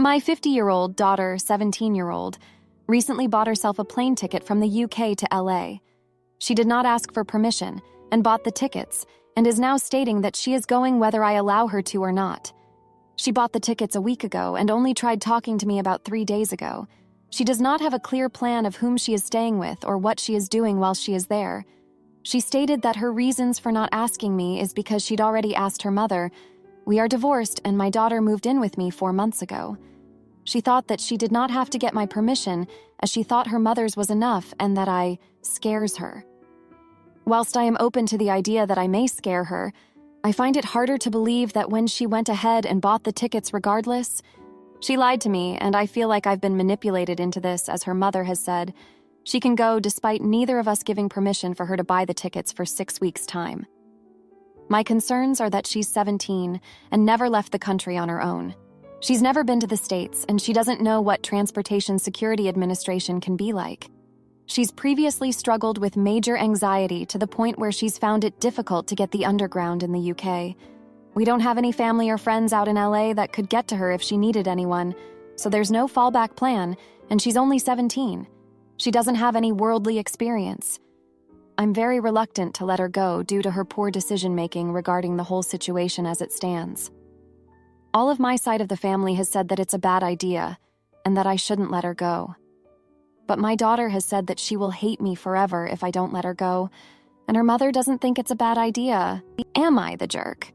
My 50-year-old daughter, 17-year-old, recently bought herself a plane ticket from the UK to LA. She did not ask for permission and bought the tickets and is now stating that she is going whether I allow her to or not. She bought the tickets a week ago and only tried talking to me about 3 days ago. She does not have a clear plan of whom she is staying with or what she is doing while she is there. She stated that her reasons for not asking me is because she'd already asked her mother. We are divorced and my daughter moved in with me 4 months ago. She thought that she did not have to get my permission as she thought her mother's was enough and that I scares her. Whilst I am open to the idea that I may scare her, I find it harder to believe that when she went ahead and bought the tickets regardless, she lied to me, and I feel like I've been manipulated into this, as her mother has said. She can go despite neither of us giving permission for her to buy the tickets for 6 weeks' time. My concerns are that she's 17 and never left the country on her own. She's never been to the States, and she doesn't know what Transportation Security Administration can be like. She's previously struggled with major anxiety to the point where she's found it difficult to get the underground in the UK. We don't have any family or friends out in LA that could get to her if she needed anyone, so there's no fallback plan, and she's only 17. She doesn't have any worldly experience. I'm very reluctant to let her go due to her poor decision-making regarding the whole situation as it stands. All of my side of the family has said that it's a bad idea, and that I shouldn't let her go. But my daughter has said that she will hate me forever if I don't let her go, and her mother doesn't think it's a bad idea. Am I the jerk?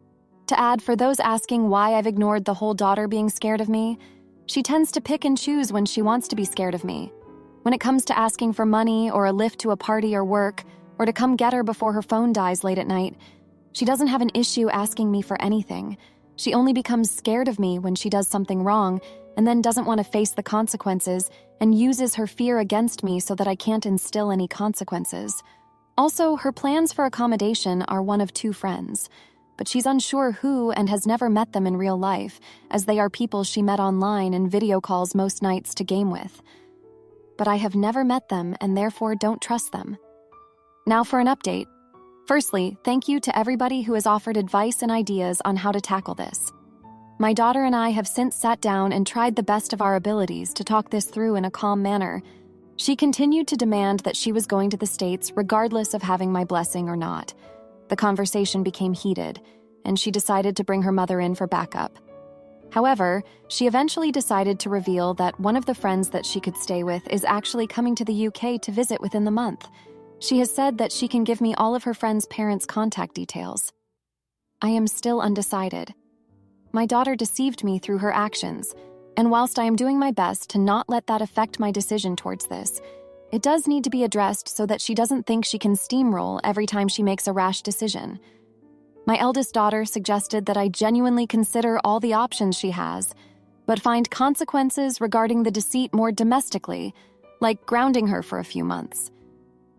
To add, for those asking why I've ignored the whole daughter being scared of me, she tends to pick and choose when she wants to be scared of me. When it comes to asking for money or a lift to a party or work, or to come get her before her phone dies late at night, she doesn't have an issue asking me for anything. She only becomes scared of me when she does something wrong and then doesn't want to face the consequences and uses her fear against me so that I can't instill any consequences. Also, her plans for accommodation are one of 2 friends, but she's unsure who and has never met them in real life, as they are people she met online and video calls most nights to game with. But I have never met them and therefore don't trust them. Now for an update. Firstly, thank you to everybody who has offered advice and ideas on how to tackle this. My daughter and I have since sat down and tried the best of our abilities to talk this through in a calm manner. She continued to demand that she was going to the States regardless of having my blessing or not. The conversation became heated, and she decided to bring her mother in for backup. However, she eventually decided to reveal that one of the friends that she could stay with is actually coming to the UK to visit within the month. She has said that she can give me all of her friends' parents' contact details. I am still undecided. My daughter deceived me through her actions, and whilst I am doing my best to not let that affect my decision towards this, it does need to be addressed so that she doesn't think she can steamroll every time she makes a rash decision. My eldest daughter suggested that I genuinely consider all the options she has, but find consequences regarding the deceit more domestically, like grounding her for a few months.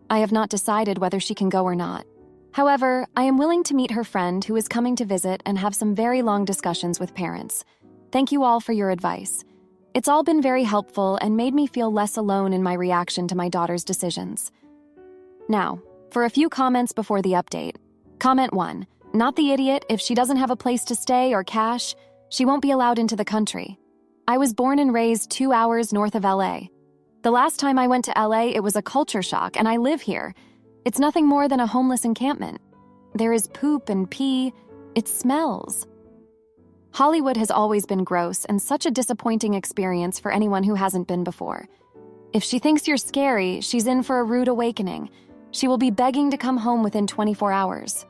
I have not decided whether she can go or not. However, I am willing to meet her friend who is coming to visit and have some very long discussions with parents. Thank you all for your advice. It's all been very helpful and made me feel less alone in my reaction to my daughter's decisions. Now, for a few comments before the update. Comment 1. Not the idiot. If she doesn't have a place to stay or cash, she won't be allowed into the country. I was born and raised 2 hours north of LA. The last time I went to LA, it was a culture shock, and I live here. It's nothing more than a homeless encampment. There is poop and pee. It smells. Hollywood has always been gross and such a disappointing experience for anyone who hasn't been before. If she thinks you're scary, she's in for a rude awakening. She will be begging to come home within 24 hours.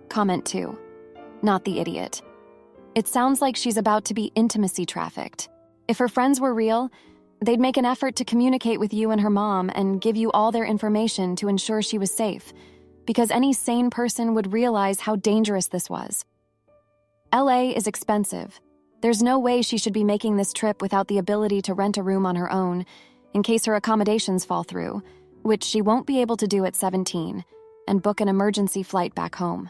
Comment 2. Not the idiot. It sounds like she's about to be intimacy trafficked. If her friends were real, they'd make an effort to communicate with you and her mom and give you all their information to ensure she was safe, because any sane person would realize how dangerous this was. LA is expensive. There's no way she should be making this trip without the ability to rent a room on her own, in case her accommodations fall through, which she won't be able to do at 17, and book an emergency flight back home.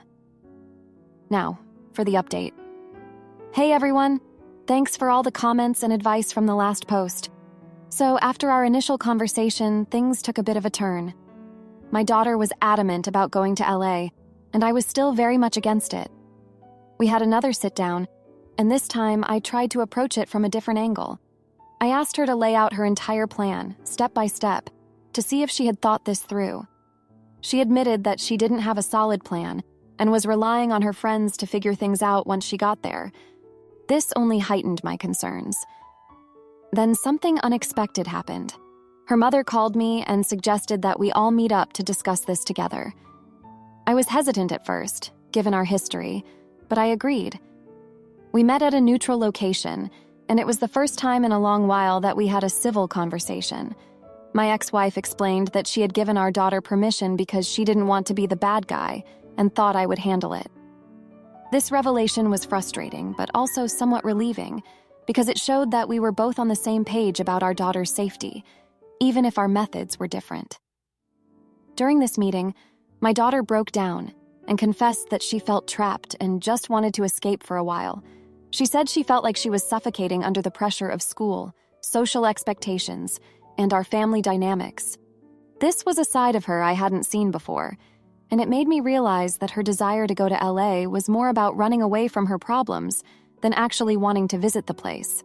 Now, for the update. Hey everyone! Thanks for all the comments and advice from the last post. So after our initial conversation, things took a bit of a turn. My daughter was adamant about going to LA, and I was still very much against it. We had another sit-down, and this time I tried to approach it from a different angle. I asked her to lay out her entire plan, step by step, to see if she had thought this through. She admitted that she didn't have a solid plan and was relying on her friends to figure things out once she got there. This only heightened my concerns. Then something unexpected happened. Her mother called me and suggested that we all meet up to discuss this together. I was hesitant at first, given our history, but I agreed. We met at a neutral location, and it was the first time in a long while that we had a civil conversation. My ex-wife explained that she had given our daughter permission because she didn't want to be the bad guy and thought I would handle it. This revelation was frustrating, but also somewhat relieving, because it showed that we were both on the same page about our daughter's safety, even if our methods were different. During this meeting, my daughter broke down and confessed that she felt trapped and just wanted to escape for a while. She said she felt like she was suffocating under the pressure of school, social expectations, and our family dynamics. This was a side of her I hadn't seen before, and it made me realize that her desire to go to LA was more about running away from her problems than actually wanting to visit the place.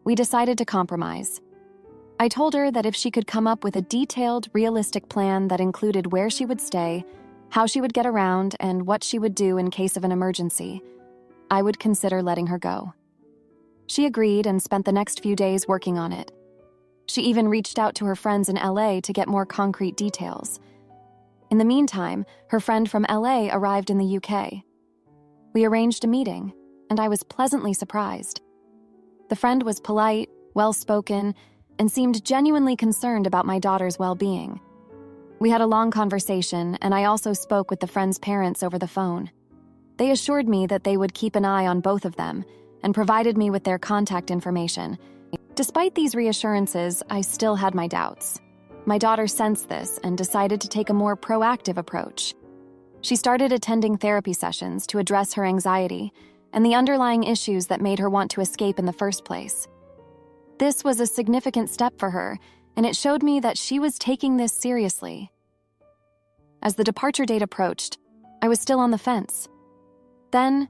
We decided to compromise. I told her that if she could come up with a detailed, realistic plan that included where she would stay, how she would get around, and what she would do in case of an emergency, I would consider letting her go. She agreed and spent the next few days working on it. She even reached out to her friends in LA to get more concrete details. In the meantime, her friend from LA arrived in the UK. We arranged a meeting, and I was pleasantly surprised. The friend was polite, well-spoken, and seemed genuinely concerned about my daughter's well-being. We had a long conversation, and I also spoke with the friend's parents over the phone. They assured me that they would keep an eye on both of them and provided me with their contact information. Despite these reassurances, I still had my doubts. My daughter sensed this and decided to take a more proactive approach. She started attending therapy sessions to address her anxiety and the underlying issues that made her want to escape in the first place. This was a significant step for her, and it showed me that she was taking this seriously. As the departure date approached, I was still on the fence. Then,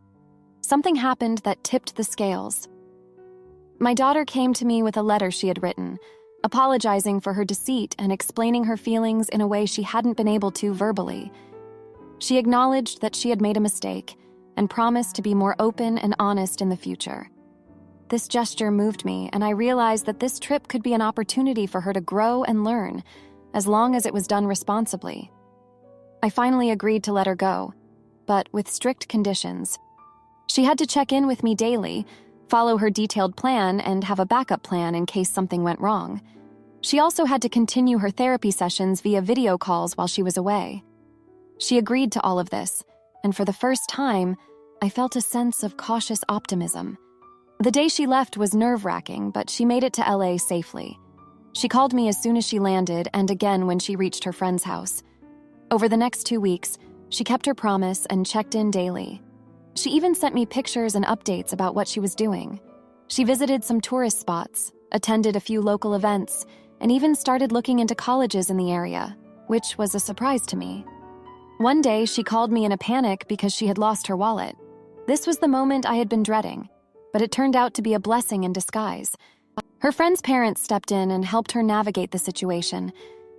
something happened that tipped the scales. My daughter came to me with a letter she had written, apologizing for her deceit and explaining her feelings in a way she hadn't been able to verbally. She acknowledged that she had made a mistake and promised to be more open and honest in the future. This gesture moved me, and I realized that this trip could be an opportunity for her to grow and learn, as long as it was done responsibly. I finally agreed to let her go, but with strict conditions. She had to check in with me daily, follow her detailed plan, and have a backup plan in case something went wrong. She also had to continue her therapy sessions via video calls while she was away. She agreed to all of this, and for the first time, I felt a sense of cautious optimism. The day she left was nerve-wracking, but she made it to LA safely. She called me as soon as she landed and again when she reached her friend's house. Over the next 2 weeks, she kept her promise and checked in daily. She even sent me pictures and updates about what she was doing. She visited some tourist spots, attended a few local events, and even started looking into colleges in the area, which was a surprise to me. One day, she called me in a panic because she had lost her wallet. This was the moment I had been dreading, but it turned out to be a blessing in disguise. Her friend's parents stepped in and helped her navigate the situation,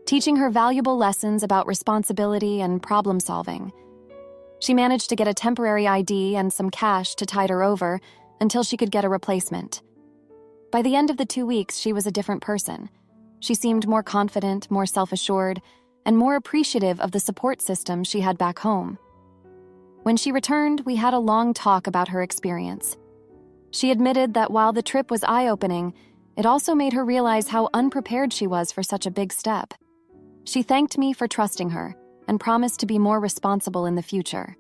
teaching her valuable lessons about responsibility and problem-solving. She managed to get a temporary ID and some cash to tide her over until she could get a replacement. By the end of the 2 weeks, she was a different person. She seemed more confident, more self-assured, and more appreciative of the support system she had back home. When she returned, we had a long talk about her experience. She admitted that while the trip was eye-opening, it also made her realize how unprepared she was for such a big step. She thanked me for trusting her and promised to be more responsible in the future.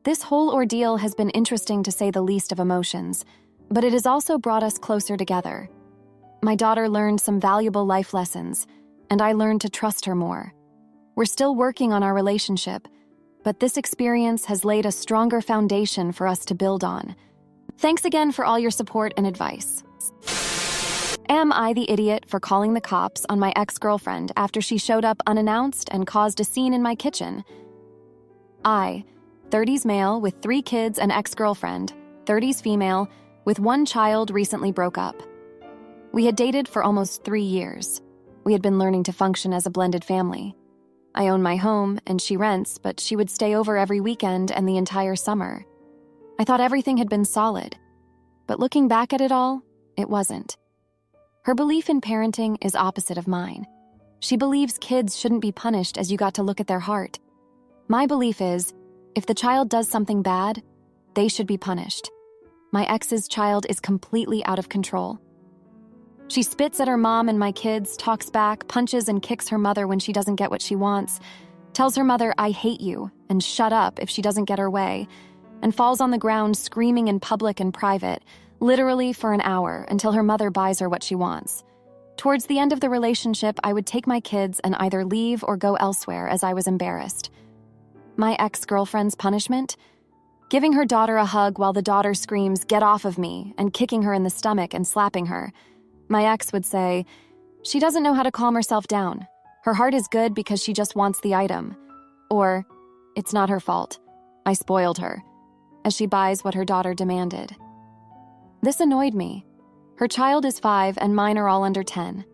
This whole ordeal has been interesting to say the least of emotions, but it has also brought us closer together. My daughter learned some valuable life lessons, and I learned to trust her more. We're still working on our relationship, but this experience has laid a stronger foundation for us to build on. Thanks again for all your support and advice. Am I the idiot for calling the cops on my ex-girlfriend after she showed up unannounced and caused a scene in my kitchen? I, 30s male with 3 kids and ex-girlfriend, 30s female, with one child, recently broke up. We had dated for almost 3 years. We had been learning to function as a blended family. I own my home, and she rents, but she would stay over every weekend and the entire summer. I thought everything had been solid. But looking back at it all, it wasn't. Her belief in parenting is opposite of mine. She believes kids shouldn't be punished as you got to look at their heart. My belief is, if the child does something bad, they should be punished. My ex's child is completely out of control. She spits at her mom and my kids, talks back, punches and kicks her mother when she doesn't get what she wants, tells her mother, "I hate you," and shut up if she doesn't get her way, and falls on the ground screaming in public and private, literally for an hour, until her mother buys her what she wants. Towards the end of the relationship, I would take my kids and either leave or go elsewhere as I was embarrassed. My ex-girlfriend's punishment? Giving her daughter a hug while the daughter screams, "Get off of me," and kicking her in the stomach and slapping her. My ex would say, "She doesn't know how to calm herself down. Her heart is good because she just wants the item." Or, "It's not her fault. I spoiled her," as she buys what her daughter demanded. This annoyed me. Her child is 5 and mine are all under 10.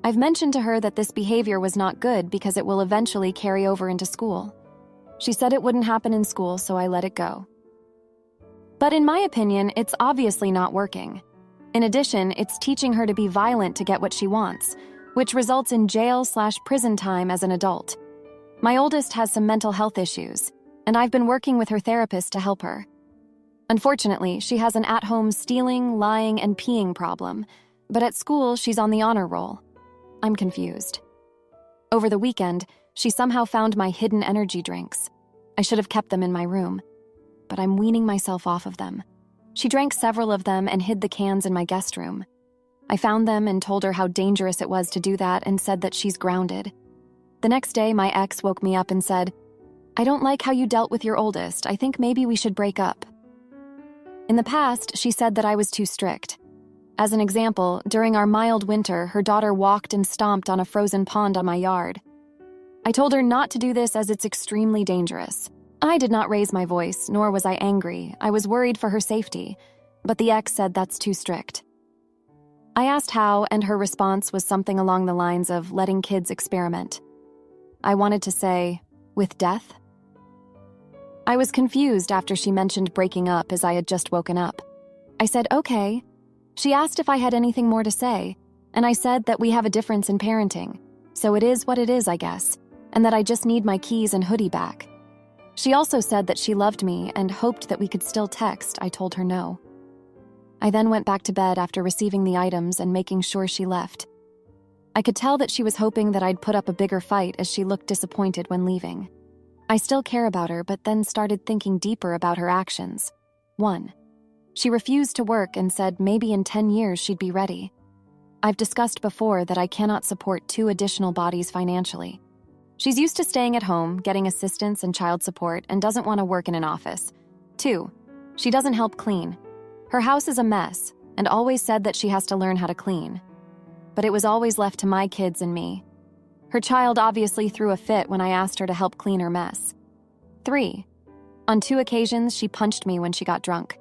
I've mentioned to her that this behavior was not good because it will eventually carry over into school. She said it wouldn't happen in school, so I let it go. But in my opinion, it's obviously not working. In addition, it's teaching her to be violent to get what she wants, which results in jail/prison time as an adult. My oldest has some mental health issues, and I've been working with her therapist to help her. Unfortunately, she has an at-home stealing, lying, and peeing problem, but at school, she's on the honor roll. I'm confused. Over the weekend, she somehow found my hidden energy drinks. I should have kept them in my room, but I'm weaning myself off of them. She drank several of them and hid the cans in my guest room. I found them and told her how dangerous it was to do that and said that she's grounded. The next day, my ex woke me up and said, "I don't like how you dealt with your oldest. I think maybe we should break up." In the past, she said that I was too strict. As an example, during our mild winter, her daughter walked and stomped on a frozen pond on my yard. I told her not to do this as it's extremely dangerous. I did not raise my voice, nor was I angry. I was worried for her safety, but the ex said that's too strict. I asked how, and her response was something along the lines of letting kids experiment. I wanted to say, with death? I was confused after she mentioned breaking up as I had just woken up. I said, okay. She asked if I had anything more to say, and I said that we have a difference in parenting, so it is what it is, I guess, and that I just need my keys and hoodie back. She also said that she loved me and hoped that we could still text. I told her no. I then went back to bed after receiving the items and making sure she left. I could tell that she was hoping that I'd put up a bigger fight as she looked disappointed when leaving. I still care about her, but then started thinking deeper about her actions. 1. She refused to work and said maybe in 10 years she'd be ready. I've discussed before that I cannot support 2 additional bodies financially. She's used to staying at home, getting assistance and child support, and doesn't want to work in an office. 2. She doesn't help clean. Her house is a mess, and always said that she has to learn how to clean. But it was always left to my kids and me. Her child obviously threw a fit when I asked her to help clean her mess. 3. On 2 occasions, she punched me when she got drunk.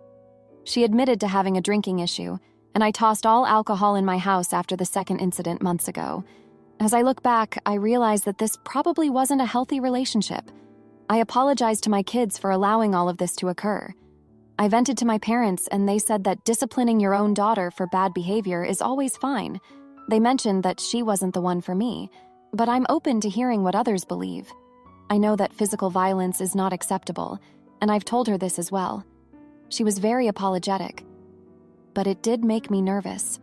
She admitted to having a drinking issue, and I tossed all alcohol in my house after the second incident months ago. As I look back, I realize that this probably wasn't a healthy relationship. I apologized to my kids for allowing all of this to occur. I vented to my parents, and they said that disciplining your own daughter for bad behavior is always fine. They mentioned that she wasn't the one for me, but I'm open to hearing what others believe. I know that physical violence is not acceptable, and I've told her this as well. She was very apologetic, but it did make me nervous.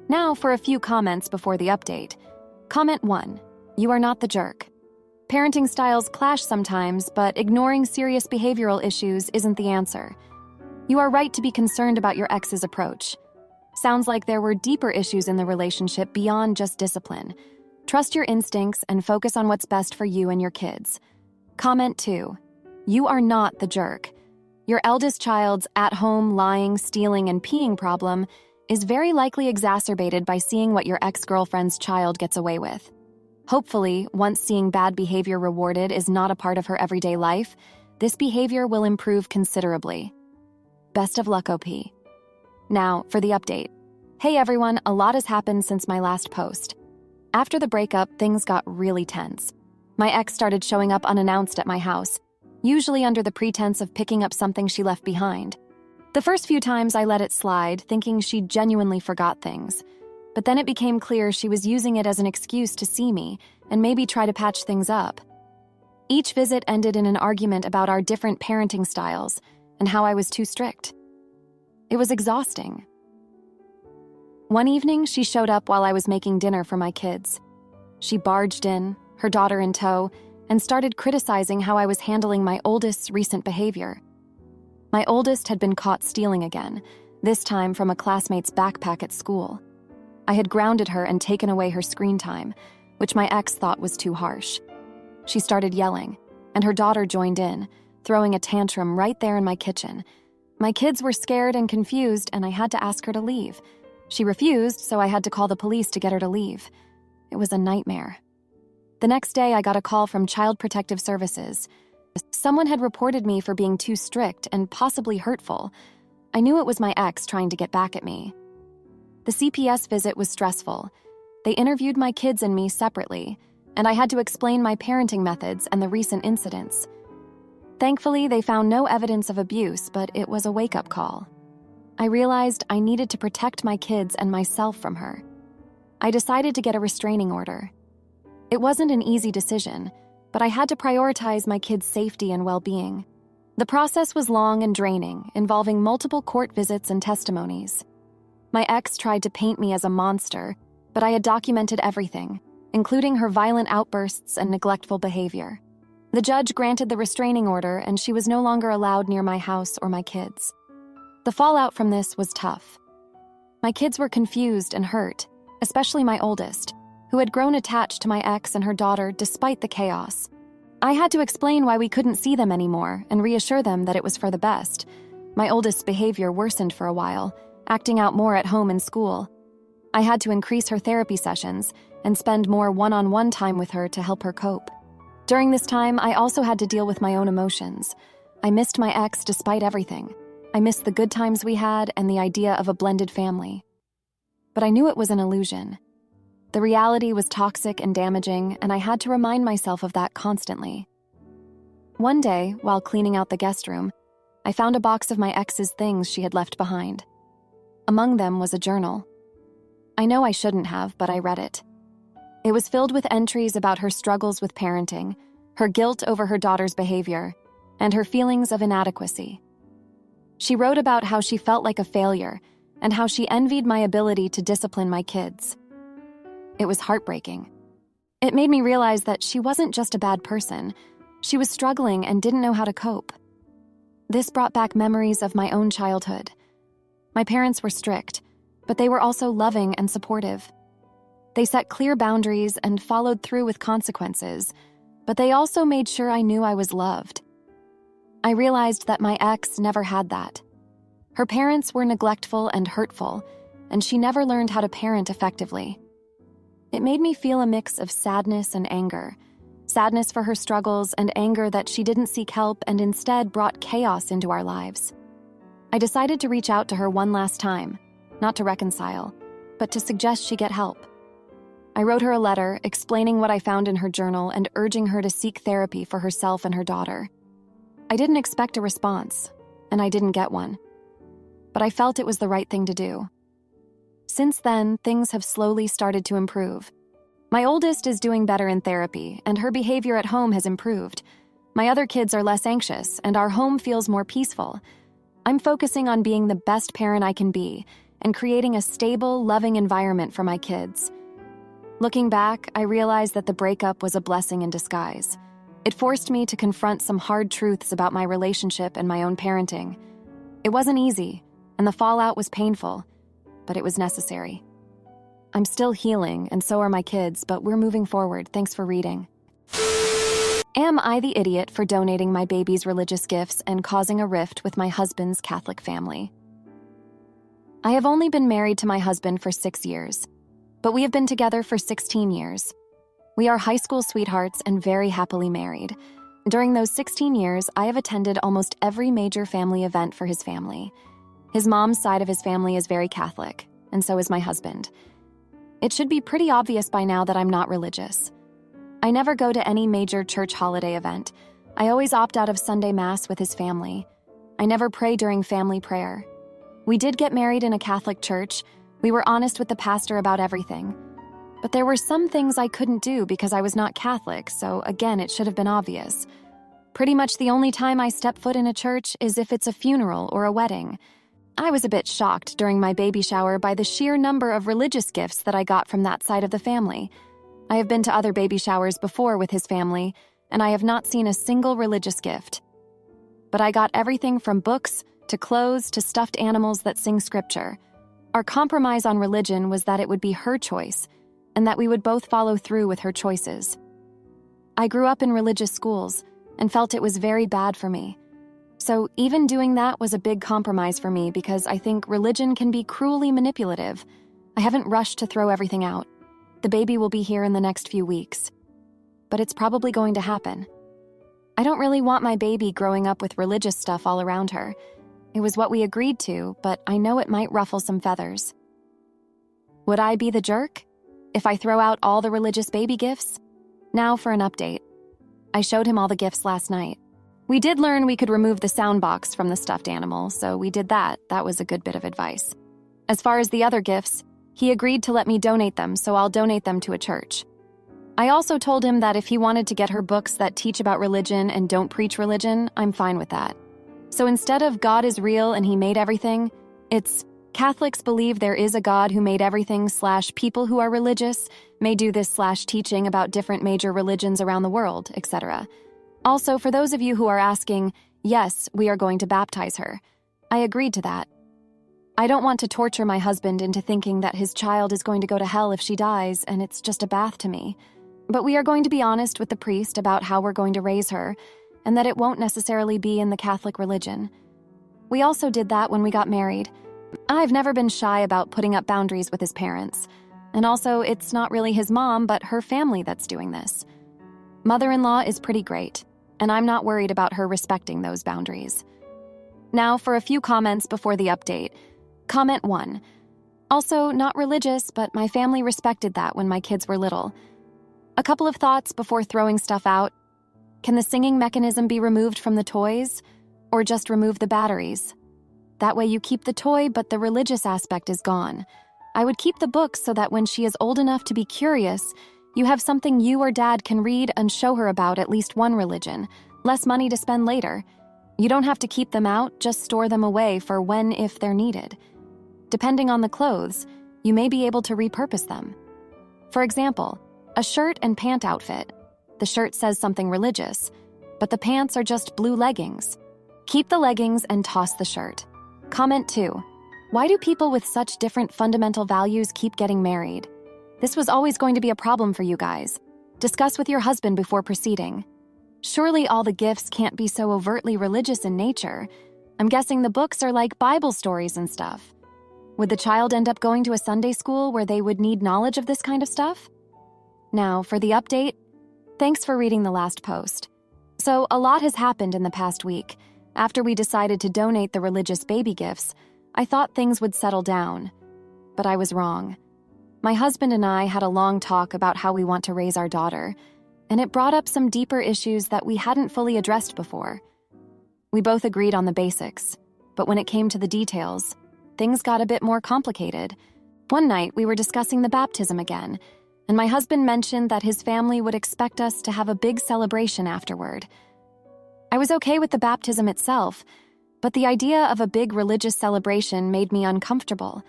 Now for a few comments before the update. Comment 1. You are not the jerk. Parenting styles clash sometimes, but ignoring serious behavioral issues isn't the answer. You are right to be concerned about your ex's approach. Sounds like there were deeper issues in the relationship beyond just discipline. Trust your instincts and focus on what's best for you and your kids. Comment 2. You are not the jerk. Your eldest child's at-home lying, stealing, and peeing problem is very likely exacerbated by seeing what your ex-girlfriend's child gets away with. Hopefully, once seeing bad behavior rewarded is not a part of her everyday life, this behavior will improve considerably. Best of luck, OP. Now, for the update. Hey everyone, a lot has happened since my last post. After the breakup, things got really tense. My ex started showing up unannounced at my house, usually under the pretense of picking up something she left behind. The first few times I let it slide, thinking she genuinely forgot things. But then it became clear she was using it as an excuse to see me and maybe try to patch things up. Each visit ended in an argument about our different parenting styles and how I was too strict. It was exhausting. One evening, she showed up while I was making dinner for my kids. She barged in, her daughter in tow, and started criticizing how I was handling my oldest's recent behavior. My oldest had been caught stealing again, this time from a classmate's backpack at school. I had grounded her and taken away her screen time, which my ex thought was too harsh. She started yelling, and her daughter joined in, throwing a tantrum right there in my kitchen. My kids were scared and confused, and I had to ask her to leave. She refused, so I had to call the police to get her to leave. It was a nightmare. The next day, I got a call from Child Protective Services. Someone had reported me for being too strict and possibly hurtful. I knew it was my ex trying to get back at me. The CPS visit was stressful. They interviewed my kids and me separately, and I had to explain my parenting methods and the recent incidents. Thankfully, they found no evidence of abuse, but it was a wake-up call. I realized I needed to protect my kids and myself from her. I decided to get a restraining order. It wasn't an easy decision, but I had to prioritize my kids' safety and well-being. The process was long and draining, involving multiple court visits and testimonies. My ex tried to paint me as a monster, but I had documented everything, including her violent outbursts and neglectful behavior. The judge granted the restraining order, and she was no longer allowed near my house or my kids. The fallout from this was tough. My kids were confused and hurt, especially my oldest, who had grown attached to my ex and her daughter despite the chaos. I had to explain why we couldn't see them anymore and reassure them that it was for the best. My oldest's behavior worsened for a while, acting out more at home and school. I had to increase her therapy sessions and spend more one-on-one time with her to help her cope. During this time, I also had to deal with my own emotions. I missed my ex despite everything. I missed the good times we had and the idea of a blended family. But I knew it was an illusion. The reality was toxic and damaging, and I had to remind myself of that constantly. One day, while cleaning out the guest room, I found a box of my ex's things she had left behind. Among them was a journal. I know I shouldn't have, but I read it. It was filled with entries about her struggles with parenting, her guilt over her daughter's behavior, and her feelings of inadequacy. She wrote about how she felt like a failure and how she envied my ability to discipline my kids. It was heartbreaking. It made me realize that she wasn't just a bad person. She was struggling and didn't know how to cope. This brought back memories of my own childhood. My parents were strict, but they were also loving and supportive. They set clear boundaries and followed through with consequences, but they also made sure I knew I was loved. I realized that my ex never had that. Her parents were neglectful and hurtful, and she never learned how to parent effectively. It made me feel a mix of sadness and anger. Sadness for her struggles and anger that she didn't seek help and instead brought chaos into our lives. I decided to reach out to her one last time, not to reconcile, but to suggest she get help. I wrote her a letter explaining what I found in her journal and urging her to seek therapy for herself and her daughter. I didn't expect a response, and I didn't get one. But I felt it was the right thing to do. Since then, things have slowly started to improve. My oldest is doing better in therapy, and her behavior at home has improved. My other kids are less anxious, and our home feels more peaceful. I'm focusing on being the best parent I can be and creating a stable, loving environment for my kids. Looking back, I realized that the breakup was a blessing in disguise. It forced me to confront some hard truths about my relationship and my own parenting. It wasn't easy, and the fallout was painful, but it was necessary. I'm still healing, and so are my kids, but we're moving forward. Thanks for reading. Am I the idiot for donating my baby's religious gifts and causing a rift with my husband's Catholic family? I have only been married to my husband for 6 years, but we have been together for 16 years. We are high school sweethearts and very happily married. During those 16 years, I have attended almost every major family event for his family. His mom's side of his family is very Catholic, and so is my husband. It should be pretty obvious by now that I'm not religious. I never go to any major church holiday event. I always opt out of Sunday Mass with his family. I never pray during family prayer. We did get married in a Catholic church. We were honest with the pastor about everything. But there were some things I couldn't do because I was not Catholic, so again, it should have been obvious. Pretty much the only time I step foot in a church is if it's a funeral or a wedding. I was a bit shocked during my baby shower by the sheer number of religious gifts that I got from that side of the family. I have been to other baby showers before with his family, and I have not seen a single religious gift. But I got everything from books to clothes to stuffed animals that sing scripture. Our compromise on religion was that it would be her choice, and that we would both follow through with her choices. I grew up in religious schools and felt it was very bad for me. So even doing that was a big compromise for me because I think religion can be cruelly manipulative. I haven't rushed to throw everything out. The baby will be here in the next few weeks. But it's probably going to happen. I don't really want my baby growing up with religious stuff all around her. It was what we agreed to, but I know it might ruffle some feathers. Would I be the jerk if I throw out all the religious baby gifts? Now for an update. I showed him all the gifts last night. We did learn we could remove the sound box from the stuffed animal, so we did that. That was a good bit of advice. As far as the other gifts, he agreed to let me donate them, so I'll donate them to a church. I also told him that if he wanted to get her books that teach about religion and don't preach religion, I'm fine with that. So instead of God is real and he made everything, it's Catholics believe there is a God who made everything / people who are religious may do this / teaching about different major religions around the world, etc. Also, for those of you who are asking, yes, we are going to baptize her. I agreed to that. I don't want to torture my husband into thinking that his child is going to go to hell if she dies, and it's just a bath to me. But we are going to be honest with the priest about how we're going to raise her, and that it won't necessarily be in the Catholic religion. We also did that when we got married. I've never been shy about putting up boundaries with his parents. And also, it's not really his mom, but her family that's doing this. Mother-in-law is pretty great, and I'm not worried about her respecting those boundaries. Now for a few comments before the update. Comment 1. Also, not religious, but my family respected that when my kids were little. A couple of thoughts before throwing stuff out. Can the singing mechanism be removed from the toys? Or just remove the batteries? That way you keep the toy, but the religious aspect is gone. I would keep the books so that when she is old enough to be curious, you have something you or dad can read and show her about at least one religion. Less money to spend later. You don't have to keep them out, just store them away for when, if they're needed. Depending on the clothes, you may be able to repurpose them. For example, a shirt and pant outfit. The shirt says something religious, but the pants are just blue leggings. Keep the leggings and toss the shirt. Comment 2. Why do people with such different fundamental values keep getting married? This was always going to be a problem for you guys. Discuss with your husband before proceeding. Surely all the gifts can't be so overtly religious in nature. I'm guessing the books are like Bible stories and stuff. Would the child end up going to a Sunday school where they would need knowledge of this kind of stuff? Now, for the update. Thanks for reading the last post. So, a lot has happened in the past week. After we decided to donate the religious baby gifts, I thought things would settle down. But I was wrong. My husband and I had a long talk about how we want to raise our daughter, and it brought up some deeper issues that we hadn't fully addressed before. We both agreed on the basics, but when it came to the details, things got a bit more complicated. One night, we were discussing the baptism again, and my husband mentioned that his family would expect us to have a big celebration afterward. I was okay with the baptism itself, but the idea of a big religious celebration made me uncomfortable.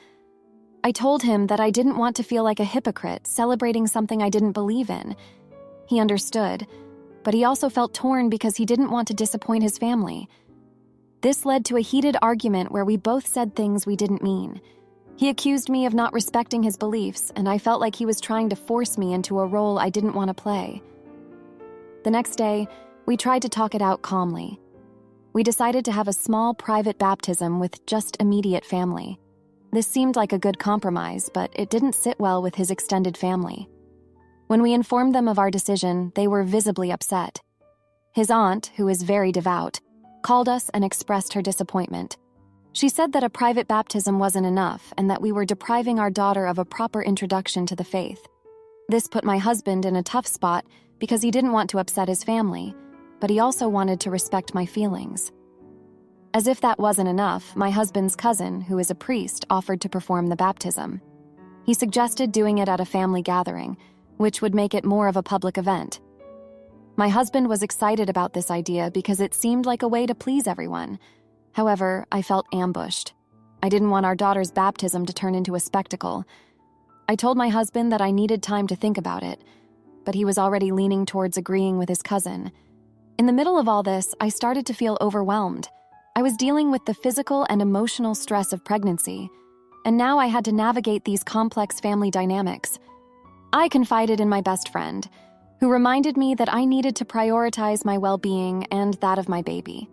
I told him that I didn't want to feel like a hypocrite celebrating something I didn't believe in. He understood, but he also felt torn because he didn't want to disappoint his family. This led to a heated argument where we both said things we didn't mean. He accused me of not respecting his beliefs, and I felt like he was trying to force me into a role I didn't want to play. The next day, we tried to talk it out calmly. We decided to have a small private baptism with just immediate family. This seemed like a good compromise, but it didn't sit well with his extended family. When we informed them of our decision, they were visibly upset. His aunt, who is very devout, called us and expressed her disappointment. She said that a private baptism wasn't enough and that we were depriving our daughter of a proper introduction to the faith. This put my husband in a tough spot because he didn't want to upset his family, but he also wanted to respect my feelings. As if that wasn't enough, my husband's cousin, who is a priest, offered to perform the baptism. He suggested doing it at a family gathering, which would make it more of a public event. My husband was excited about this idea because it seemed like a way to please everyone. However, I felt ambushed. I didn't want our daughter's baptism to turn into a spectacle. I told my husband that I needed time to think about it, but he was already leaning towards agreeing with his cousin. In the middle of all this, I started to feel overwhelmed. I was dealing with the physical and emotional stress of pregnancy, and now I had to navigate these complex family dynamics. I confided in my best friend, who reminded me that I needed to prioritize my well-being and that of my baby.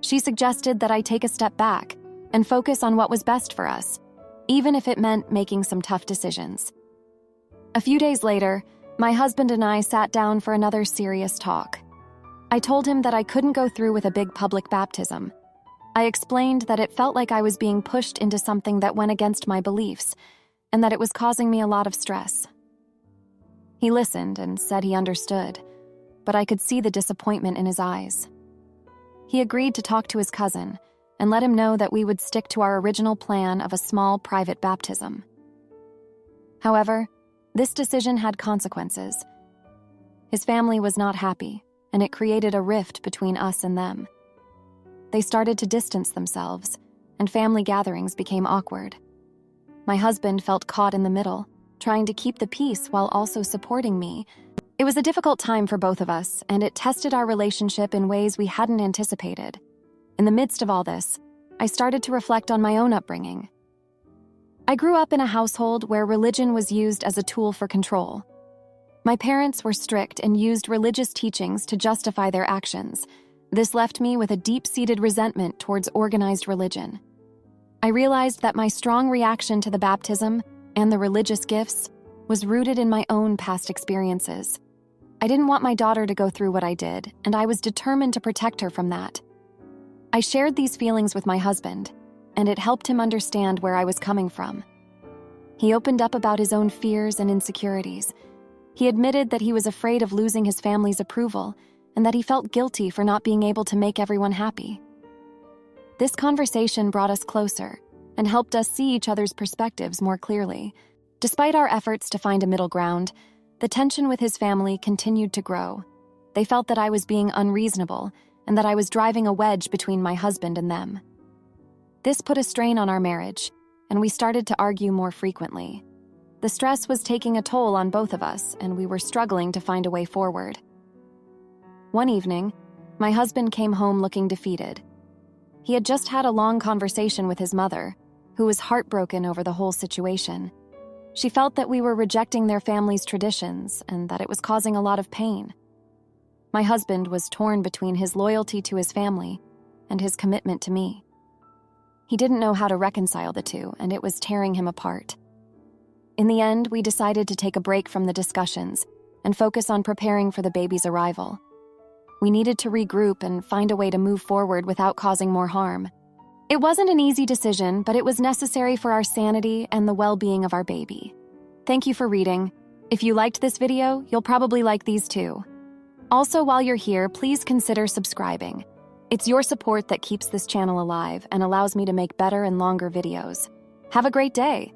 She suggested that I take a step back and focus on what was best for us, even if it meant making some tough decisions. A few days later, my husband and I sat down for another serious talk. I told him that I couldn't go through with a big public baptism. I explained that it felt like I was being pushed into something that went against my beliefs, and that it was causing me a lot of stress. He listened and said he understood, but I could see the disappointment in his eyes. He agreed to talk to his cousin and let him know that we would stick to our original plan of a small private baptism. However, this decision had consequences. His family was not happy, and it created a rift between us and them. They started to distance themselves, and family gatherings became awkward. My husband felt caught in the middle, trying to keep the peace while also supporting me. It was a difficult time for both of us, and it tested our relationship in ways we hadn't anticipated. In the midst of all this, I started to reflect on my own upbringing. I grew up in a household where religion was used as a tool for control. My parents were strict and used religious teachings to justify their actions. This left me with a deep-seated resentment towards organized religion. I realized that my strong reaction to the baptism and the religious gifts was rooted in my own past experiences. I didn't want my daughter to go through what I did, and I was determined to protect her from that. I shared these feelings with my husband, and it helped him understand where I was coming from. He opened up about his own fears and insecurities. He admitted that he was afraid of losing his family's approval, and that he felt guilty for not being able to make everyone happy. This conversation brought us closer and helped us see each other's perspectives more clearly. Despite our efforts to find a middle ground, the tension with his family continued to grow. They felt that I was being unreasonable and that I was driving a wedge between my husband and them. This put a strain on our marriage, and we started to argue more frequently. The stress was taking a toll on both of us, and we were struggling to find a way forward. One evening, my husband came home looking defeated. He had just had a long conversation with his mother, who was heartbroken over the whole situation. She felt that we were rejecting their family's traditions and that it was causing a lot of pain. My husband was torn between his loyalty to his family and his commitment to me. He didn't know how to reconcile the two, and it was tearing him apart. In the end, we decided to take a break from the discussions and focus on preparing for the baby's arrival. We needed to regroup and find a way to move forward without causing more harm. It wasn't an easy decision, but it was necessary for our sanity and the well-being of our baby. Thank you for reading. If you liked this video, you'll probably like these too. Also, while you're here, please consider subscribing. It's your support that keeps this channel alive and allows me to make better and longer videos. Have a great day!